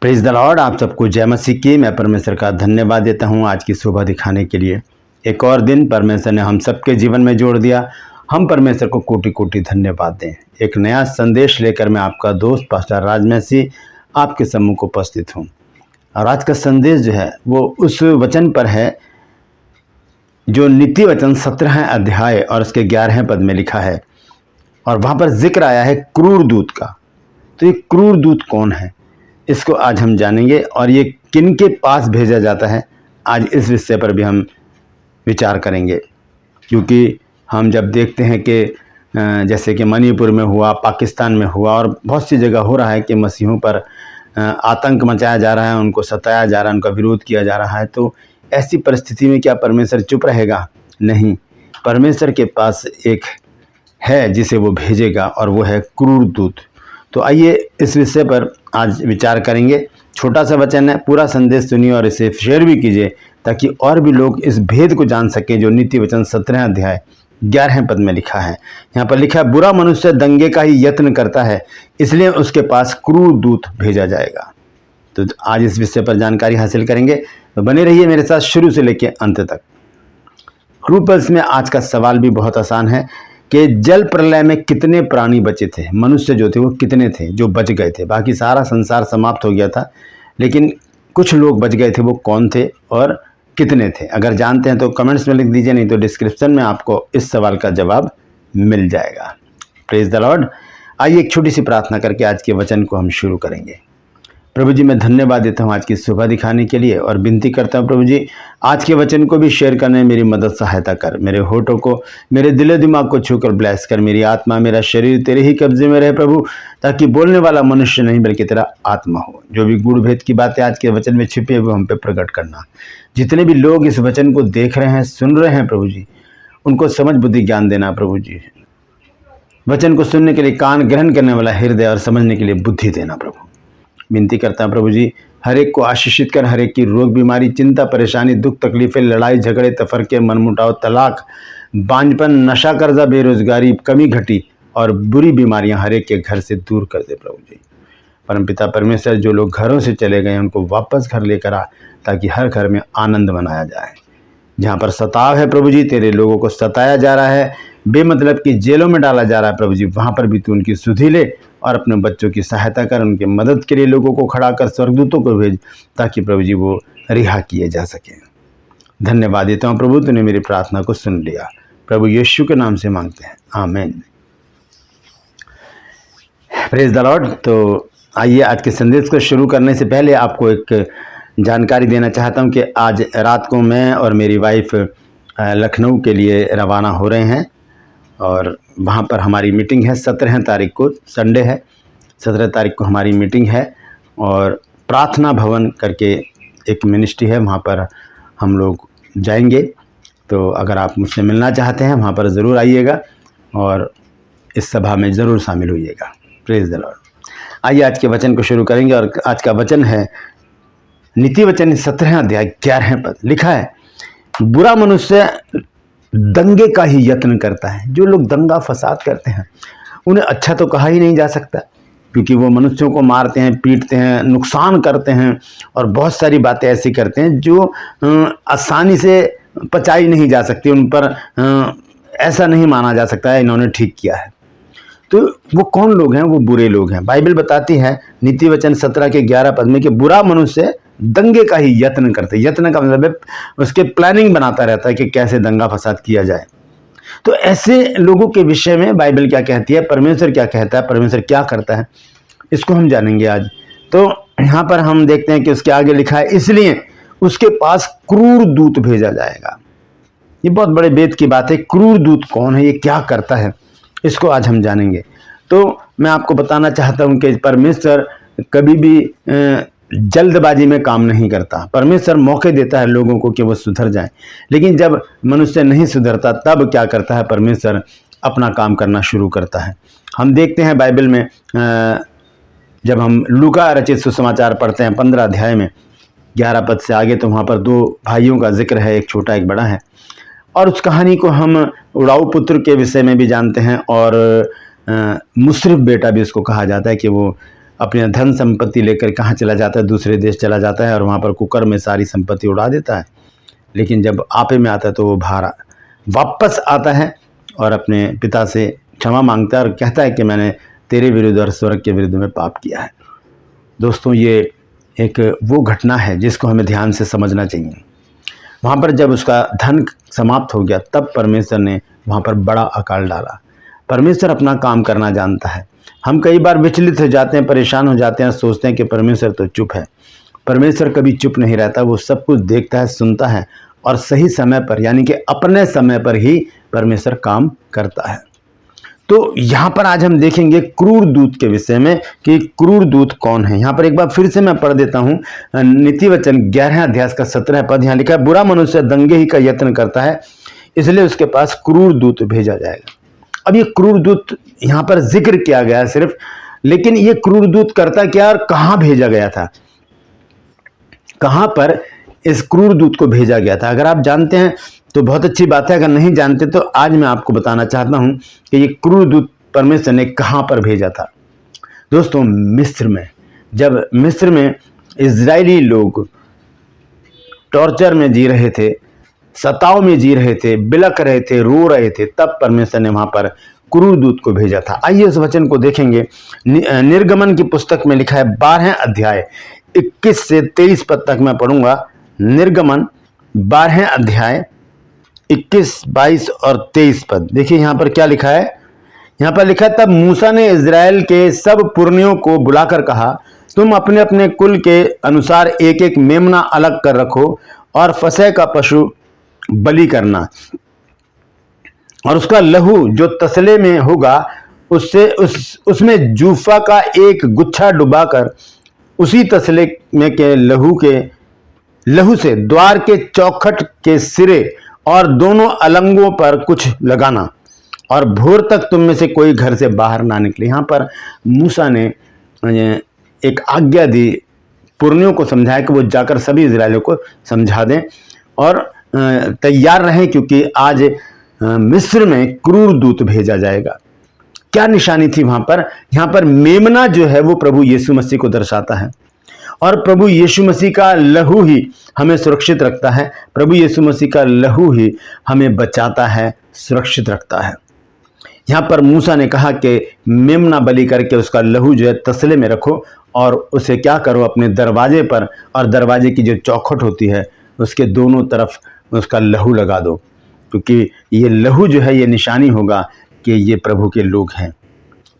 Praise the Lord. आप सबको जय मसीह की। मैं परमेश्वर का धन्यवाद देता हूं आज की सुबह दिखाने के लिए। एक और दिन परमेश्वर ने हम सबके जीवन में जोड़ दिया। हम परमेश्वर को कोटि कोटि धन्यवाद दें। एक नया संदेश लेकर मैं आपका दोस्त पास्टर राज मसीह आपके सम्मुख उपस्थित हूं। और आज का संदेश जो है वो उस वचन पर है जो नीति वचन 17 अध्याय और उसके 11 पद में लिखा है। और वहाँ पर जिक्र आया है क्रूर दूत का। तो ये क्रूर दूत कौन है, इसको आज हम जानेंगे। और ये किन के पास भेजा जाता है, आज इस विषय पर भी हम विचार करेंगे। क्योंकि हम जब देखते हैं कि जैसे कि मणिपुर में हुआ, पाकिस्तान में हुआ और बहुत सी जगह हो रहा है कि मसीहों पर आतंक मचाया जा रहा है, उनको सताया जा रहा है, उनका विरोध किया जा रहा है। तो ऐसी परिस्थिति में क्या परमेश्वर चुप रहेगा? नहीं, परमेश्वर के पास एक है जिसे वो भेजेगा और वो है क्रूर दूत। तो आइए इस विषय पर आज विचार करेंगे। छोटा सा वचन है, पूरा संदेश सुनिए और इसे शेयर भी कीजिए ताकि और भी लोग इस भेद को जान सकें जो नीति वचन 17 अध्याय 11 पद में लिखा है। यहाँ पर लिखा है, बुरा मनुष्य दंगे का ही यत्न करता है, इसलिए उसके पास क्रूर दूत भेजा जाएगा। तो आज इस विषय पर जानकारी हासिल करेंगे, तो बने रहिए मेरे साथ शुरू से लेकर अंत तक। क्रूपल्स में आज का सवाल भी बहुत आसान है कि जल प्रलय में कितने प्राणी बचे थे? मनुष्य जो थे वो कितने थे जो बच गए थे? बाकी सारा संसार समाप्त हो गया था, लेकिन कुछ लोग बच गए थे। वो कौन थे और कितने थे? अगर जानते हैं तो कमेंट्स में लिख दीजिए, नहीं तो डिस्क्रिप्शन में आपको इस सवाल का जवाब मिल जाएगा। Praise the Lord. आइए एक छोटी सी प्रार्थना करके आज के वचन को हम शुरू करेंगे। प्रभु जी, मैं धन्यवाद देता हूँ आज की सुबह दिखाने के लिए और विनती करता हूँ प्रभु जी, आज के वचन को भी शेयर करने में मेरी मदद सहायता कर। मेरे होठों को, मेरे दिलो दिमाग को छूकर ब्लेस कर। मेरी आत्मा, मेरा शरीर तेरे ही कब्जे में रहे प्रभु, ताकि बोलने वाला मनुष्य नहीं बल्कि तेरा आत्मा हो। जो भी गूढ़ भेद की बातें आज के वचन में छिपी है वो हम पे प्रकट करना। जितने भी लोग इस वचन को देख रहे हैं, सुन रहे हैं प्रभु जी, उनको समझ बुद्धि ज्ञान देना प्रभु जी। वचन को सुनने के लिए कान, ग्रहण करने वाला हृदय और समझने के लिए बुद्धि देना प्रभु। विनती करता हूं प्रभु जी, हर एक को आशीषित कर। हर एक की रोग, बीमारी, चिंता, परेशानी, दुख, तकलीफें, लड़ाई झगड़े, तफरके, मनमुटाव, तलाक, बांझपन, नशा, कर्जा, बेरोजगारी, कमी घटी और बुरी बीमारियां हर एक के घर से दूर कर दे प्रभु जी। परमपिता परमेश्वर, जो लोग घरों से चले गए उनको वापस घर लेकर आ, ताकि हर घर में आनंद मनाया जाए। जहाँ पर सताव है प्रभु जी, तेरे लोगों को सताया जा रहा है, बेमतलब की जेलों में डाला जा रहा है प्रभु जी, वहाँ पर भी तू उनकी सुधि ले और अपने बच्चों की सहायता कर। उनके मदद के लिए लोगों को खड़ा कर, स्वर्गदूतों को भेज, ताकि प्रभु जी वो रिहा किए जा सकें। धन्यवाद देता हूँ प्रभु, तूने मेरी प्रार्थना को सुन लिया। प्रभु यीशु के नाम से मांगते हैं, आमीन। Praise the Lord. तो आइए आज के संदेश को शुरू करने से पहले आपको एक जानकारी देना चाहता हूं कि आज रात को मैं और मेरी वाइफ लखनऊ के लिए रवाना हो रहे हैं और वहां पर हमारी मीटिंग है 17 तारीख को, संडे है। 17 तारीख को हमारी मीटिंग है और प्रार्थना भवन करके एक मिनिस्ट्री है, वहां पर हम लोग जाएंगे। तो अगर आप मुझसे मिलना चाहते हैं वहां पर ज़रूर आइएगा और इस सभा में ज़रूर शामिल होइएगा। Praise the Lord. आइए आज के वचन को शुरू करेंगे और आज का वचन है नीति वचन 17 अध्याय 11 पद। लिखा है, बुरा मनुष्य दंगे का ही यत्न करता है। जो लोग दंगा फसाद करते हैं उन्हें अच्छा तो कहा ही नहीं जा सकता, क्योंकि वो मनुष्यों को मारते हैं, पीटते हैं, नुकसान करते हैं और बहुत सारी बातें ऐसी करते हैं जो आसानी से पचाई नहीं जा सकती। उन पर ऐसा नहीं माना जा सकता है इन्होंने ठीक किया है। तो वो कौन लोग हैं? वो बुरे लोग हैं। बाइबल बताती है नीति वचन 17 के 11 पद में कि बुरा मनुष्य दंगे का ही यत्न करते। यत्न का मतलब है उसके प्लानिंग बनाता रहता है कि कैसे दंगा फसाद किया जाए। तो ऐसे लोगों के विषय में बाइबल क्या कहती है, परमेश्वर क्या कहता है, परमेश्वर क्या करता है, इसको हम जानेंगे आज। तो यहाँ पर हम देखते हैं कि उसके आगे लिखा है, इसलिए उसके पास क्रूर दूत भेजा जाएगा। ये बहुत बड़े भेद की बात है। क्रूर दूत कौन है, ये क्या करता है, इसको आज हम जानेंगे। तो मैं आपको बताना चाहता हूं कि परमेश्वर कभी भी जल्दबाजी में काम नहीं करता। परमेश्वर मौके देता है लोगों को कि वो सुधर जाएं, लेकिन जब मनुष्य नहीं सुधरता तब क्या करता है, परमेश्वर अपना काम करना शुरू करता है। हम देखते हैं बाइबल में जब हम लूका रचित सुसमाचार पढ़ते हैं 15 अध्याय में 11 पद से आगे, तो वहाँ पर 2 भाइयों का जिक्र है, एक छोटा एक बड़ा है। और उस कहानी को हम उड़ाऊ पुत्र के विषय में भी जानते हैं और मुसरिफ बेटा भी उसको कहा जाता है कि वो अपने धन संपत्ति लेकर कहाँ चला जाता है, दूसरे देश चला जाता है और वहाँ पर कुकर में सारी संपत्ति उड़ा देता है। लेकिन जब आपे में आता है तो वो वापस आता है और अपने पिता से क्षमा मांगता है और कहता है कि मैंने तेरे विरुद्ध और स्वर्ग के विरुद्ध में पाप किया है। दोस्तों, ये एक वो घटना है जिसको हमें ध्यान से समझना चाहिए। वहाँ पर जब उसका धन समाप्त हो गया तब परमेश्वर ने वहाँ पर बड़ा अकाल डाला। परमेश्वर अपना काम करना जानता है। हम कई बार विचलित हो जाते हैं, परेशान हो जाते हैं, सोचते हैं कि परमेश्वर तो चुप है। परमेश्वर कभी चुप नहीं रहता, वो सब कुछ देखता है, सुनता है और सही समय पर यानी कि अपने समय पर ही परमेश्वर काम करता है। तो यहाँ पर आज हम देखेंगे क्रूर दूत के विषय में कि क्रूर दूत कौन है। यहाँ पर एक बार फिर से मैं पढ़ देता हूँ, नीति वचन 11 अध्याय का 17 पद। यहाँ लिखा है, बुरा मनुष्य दंगे ही का यत्न करता है, इसलिए उसके पास क्रूर दूत भेजा जाएगा। अब ये क्रूर दूत यहाँ पर जिक्र किया गया है सिर्फ, लेकिन ये क्रूर दूत करता क्या और कहाँ भेजा गया था, कहाँ पर इस क्रूर दूत को भेजा गया था? अगर आप जानते हैं तो बहुत अच्छी बात है, अगर नहीं जानते तो आज मैं आपको बताना चाहता हूं कि ये क्रूर दूत परमेश्वर ने कहां पर भेजा था। दोस्तों, मिस्र में, जब मिस्र में इजरायली लोग टॉर्चर में जी रहे थे, सताव में जी रहे थे, बिलख रहे थे, रो रहे थे, तब परमेश्वर ने वहां पर क्रूर दूत को भेजा था। आइए उस वचन को देखेंगे। निर्गमन की पुस्तक में लिखा है 12 अध्याय 21 से 23 पद तक मैं पढ़ूंगा। निर्गमन 12 अध्याय 21, 22 और 23 पद। देखिए यहाँ पर क्या लिखा है। यहाँ पर लिखा है, तब मूसा ने इजराइल के सब पुरनियों को बुलाकर कहा, तुम अपने अपने कुल के अनुसार एक एक मेमना अलग कर रखो और फसह का पशु बलि करना, और उसका लहू जो तसले में होगा उसमें जूफा का एक गुच्छा डुबाकर उसी तसले में के लहू से द्वार के चौखट के सिरे और दोनों अलंगों पर कुछ लगाना, और भोर तक तुम में से कोई घर से बाहर ना निकले। यहाँ पर मूसा ने एक आज्ञा दी, पुरनियों को समझाया कि वो जाकर सभी इजरायलियों को समझा दें और तैयार रहें, क्योंकि आज मिस्र में क्रूर दूत भेजा जाएगा। क्या निशानी थी वहां पर? यहाँ पर मेमना जो है वो प्रभु यीशु मसीह को दर्शाता है, और प्रभु यीशु मसीह का लहू ही हमें सुरक्षित रखता है। प्रभु यीशु मसीह का लहू ही हमें बचाता है, सुरक्षित रखता है। यहाँ पर मूसा ने कहा कि मेमना बलि करके उसका लहू जो है तसले में रखो और उसे क्या करो, अपने दरवाजे पर और दरवाजे की जो चौखट होती है उसके दोनों तरफ उसका लहू लगा दो, क्योंकि ये लहू जो है ये निशानी होगा कि ये प्रभु के लोग हैं।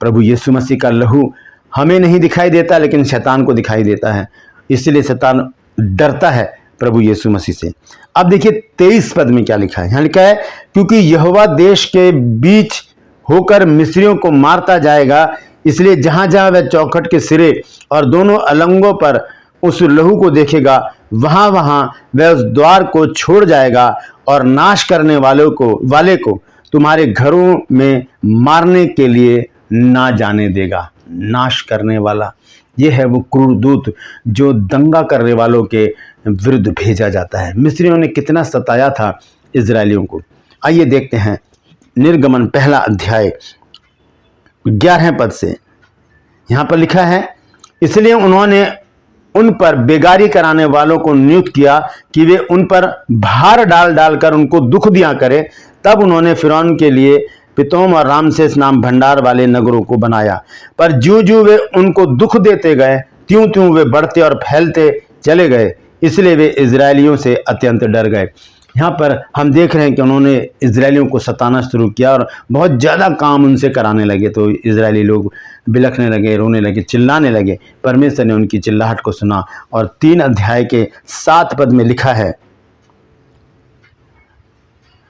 प्रभु यीशु मसीह का लहू हमें नहीं दिखाई देता, लेकिन शैतान को दिखाई देता है, इसलिए शैतान डरता है प्रभु यीशु मसीह से। अब देखिए 23 पद में क्या लिखा है। यहाँ लिखा है, क्योंकि यहोवा देश के बीच होकर मिस्रियों को मारता जाएगा, इसलिए जहां जहां वह चौखट के सिरे और दोनों अलंगों पर उस लहू को देखेगा, वहां वहां वह उस द्वार को छोड़ जाएगा और नाश करने वाले को तुम्हारे घरों में मारने के लिए ना जाने देगा। नाश करने वाला, ये है वो क्रूर दूत जो दंगा करने वालों के विरुद्ध भेजा जाता है। मिस्रियों ने कितना सताया था इजरायलियों को। आइए देखते हैं निर्गमन 1 अध्याय 11 पद से। यहाँ पर लिखा है, इसलिए उन्होंने उन पर बेगारी कराने वालों को नियुक्त किया कि वे उन पर भार डाल डालकर उनको दुख दिया करें। तब उन्होंने फिरौन के लिए पितोम और रामसेस नाम भंडार वाले नगरों को बनाया, पर ज्यों ज्यों वे उनको दुख देते गए त्यों त्यों वे बढ़ते और फैलते चले गए, इसलिए वे इजरायलियों से अत्यंत डर गए। यहाँ पर हम देख रहे हैं कि उन्होंने इजरायलियों को सताना शुरू किया और बहुत ज़्यादा काम उनसे कराने लगे, तो इजरायली लोग बिलखने लगे, रोने लगे, चिल्लाने लगे। परमेश्वर ने उनकी चिल्लाहट को सुना और 3 अध्याय के 7 पद में लिखा है,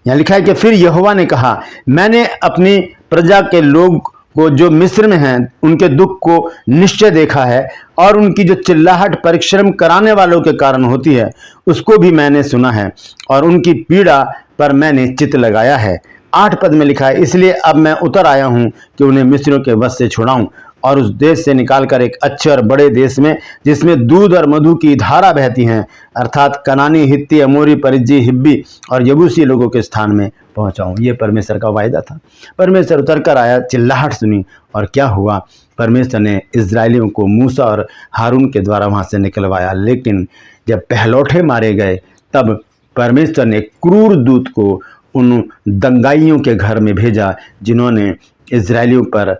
यहाँ लिखा है कि फिर यहोवा ने कहा, मैंने अपनी प्रजा के लोग को जो मिस्र में हैं उनके दुख को निश्चय देखा है, और उनकी जो चिल्लाहट परिश्रम कराने वालों के कारण होती है उसको भी मैंने सुना है, और उनकी पीड़ा पर मैंने चित्त लगाया है। 8 पद में लिखा है, इसलिए अब मैं उतर आया हूँ कि उन्हें मिस्रियों के वश से छुड़ाऊं और उस देश से निकालकर एक अच्छे और बड़े देश में, जिसमें दूध और मधु की धारा बहती हैं, अर्थात कनानी, हित्ती, अमोरी, परिज्जी, हिब्बी और यबूसी लोगों के स्थान में पहुंचाऊं। ये परमेश्वर का वायदा था। परमेश्वर उतर कर आया, चिल्लाहट सुनी और क्या हुआ, परमेश्वर ने इजरायलियों को मूसा और हारून के द्वारा वहाँ से निकलवाया। लेकिन जब पहलौठे मारे गए तब परमेश्वर ने क्रूर दूत को उन दंगाइयों के घर में भेजा जिन्होंने इजरायलियों पर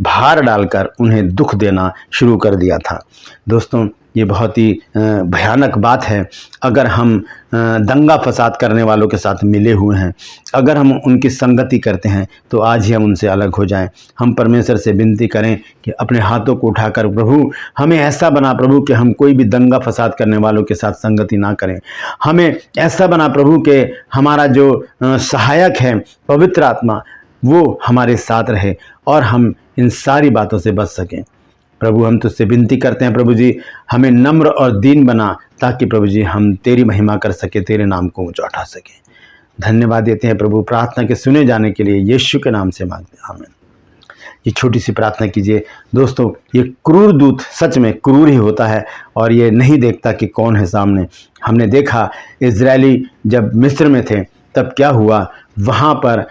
भार डालकर उन्हें दुख देना शुरू कर दिया था। दोस्तों, ये बहुत ही भयानक बात है। अगर हम दंगा फसाद करने वालों के साथ मिले हुए हैं, अगर हम उनकी संगति करते हैं, तो आज ही हम उनसे अलग हो जाएं। हम परमेश्वर से विनती करें कि अपने हाथों को उठाकर, प्रभु हमें ऐसा बना प्रभु कि हम कोई भी दंगा फसाद करने वालों के साथ संगति ना करें। हमें ऐसा बना प्रभु कि हमारा जो सहायक है पवित्र आत्मा, वो हमारे साथ रहे और हम इन सारी बातों से बच सकें। प्रभु, हम तुझसे विनती करते हैं प्रभु जी, हमें नम्र और दीन बना, ताकि प्रभु जी हम तेरी महिमा कर सके, तेरे नाम को ऊंचा उठा सके। धन्यवाद देते हैं प्रभु प्रार्थना के सुने जाने के लिए, यीशु के नाम से मांगते हैं, आमीन। ये छोटी सी प्रार्थना कीजिए। दोस्तों, ये क्रूर दूत सच में क्रूर ही होता है और ये नहीं देखता कि कौन है सामने। हमने देखा इजरायली जब मिस्र में थे तब क्या हुआ, वहाँ पर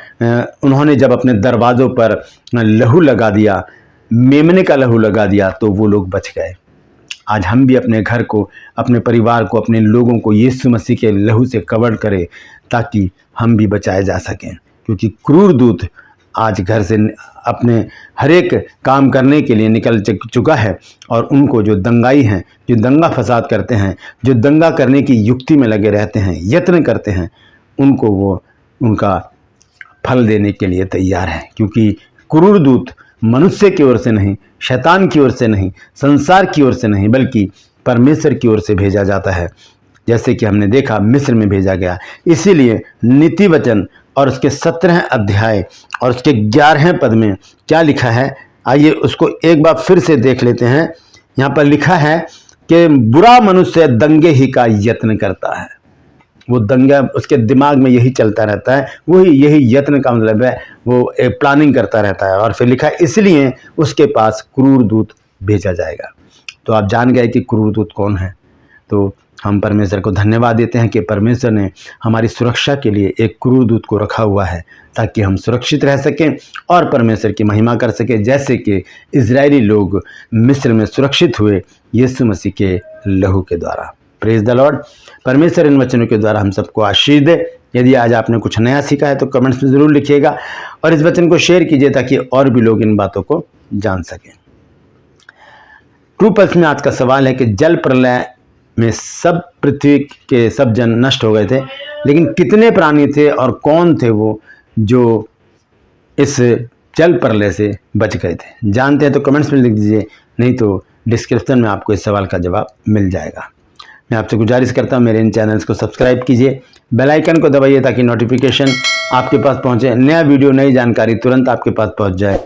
उन्होंने जब अपने दरवाज़ों पर लहू लगा दिया, मेमने का लहू लगा दिया, तो वो लोग बच गए। आज हम भी अपने घर को, अपने परिवार को, अपने लोगों को यीशु मसीह के लहू से कवर करें, ताकि हम भी बचाए जा सकें। क्योंकि क्रूर दूत आज घर से अपने हर एक काम करने के लिए निकल चुका है और उनको जो दंगाई हैं, जो दंगा फसाद करते हैं, जो दंगा करने की युक्ति में लगे रहते हैं, यत्न करते हैं, उनको वो उनका फल देने के लिए तैयार है। क्योंकि क्रूर दूत मनुष्य की ओर से नहीं, शैतान की ओर से नहीं, संसार की ओर से नहीं, बल्कि परमेश्वर की ओर से भेजा जाता है। जैसे कि हमने देखा मिस्र में भेजा गया। इसीलिए नीति वचन और उसके 17 अध्याय और उसके 11 पद में क्या लिखा है, आइए उसको एक बार फिर से देख लेते हैं। यहाँ पर लिखा है कि बुरा मनुष्य दंगे ही का यत्न करता है। वो दंगा, उसके दिमाग में यही चलता रहता है, वही यही यत्न का मतलब है, वो एक प्लानिंग करता रहता है। और फिर लिखा है इसलिए उसके पास क्रूर दूत भेजा जाएगा। तो आप जान गए कि क्रूर दूत कौन है। तो हम परमेश्वर को धन्यवाद देते हैं कि परमेश्वर ने हमारी सुरक्षा के लिए एक क्रूर दूत को रखा हुआ है, ताकि हम सुरक्षित रह सकें और परमेश्वर की महिमा कर सकें, जैसे कि इजरायली लोग मिस्र में सुरक्षित हुए यीशु मसीह के लहू के द्वारा। Praise the Lord. परमेश्वर इन वचनों के द्वारा हम सबको आशीष दे। यदि आज आपने कुछ नया सीखा है तो कमेंट्स में ज़रूर लिखिएगा और इस वचन को शेयर कीजिए, ताकि और भी लोग इन बातों को जान सकें। ट्रू पल्स में आज का सवाल है कि जल प्रलय में सब पृथ्वी के सब जन नष्ट हो गए थे, लेकिन कितने प्राणी थे और कौन थे वो जो इस जल प्रलय से बच गए थे? जानते हैं तो कमेंट्स में लिख दीजिए, नहीं तो डिस्क्रिप्शन में आपको इस सवाल का जवाब मिल जाएगा। मैं आपसे गुजारिश करता हूँ मेरे इन चैनल्स को सब्सक्राइब कीजिए, बेल आइकन को दबाइए, ताकि नोटिफिकेशन आपके पास पहुँचे, नया वीडियो, नई जानकारी तुरंत आपके पास पहुँच जाए।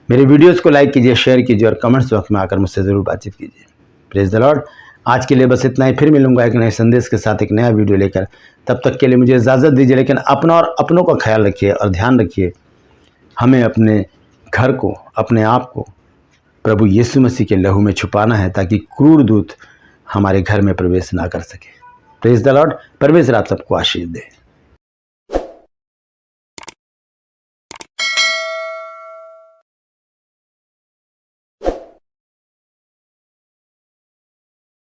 मेरे वीडियोस को लाइक कीजिए, शेयर कीजिए और कमेंट्स बॉक्स में आकर मुझसे ज़रूर बातचीत कीजिए। Praise the Lord. आज के लिए बस इतना ही। फिर मिलूंगा एक नए संदेश के साथ, एक नया वीडियो लेकर। तब तक के लिए मुझे इजाज़त दीजिए, लेकिन अपना और अपनों का ख्याल रखिए और ध्यान रखिए। हमें अपने घर को, अपने आप को प्रभु यीशु मसीह के लहू में छुपाना है, ताकि क्रूर दूत हमारे घर में प्रवेश ना कर सके। Praise the Lord. परमेश्वर आप सबको आशीष दे।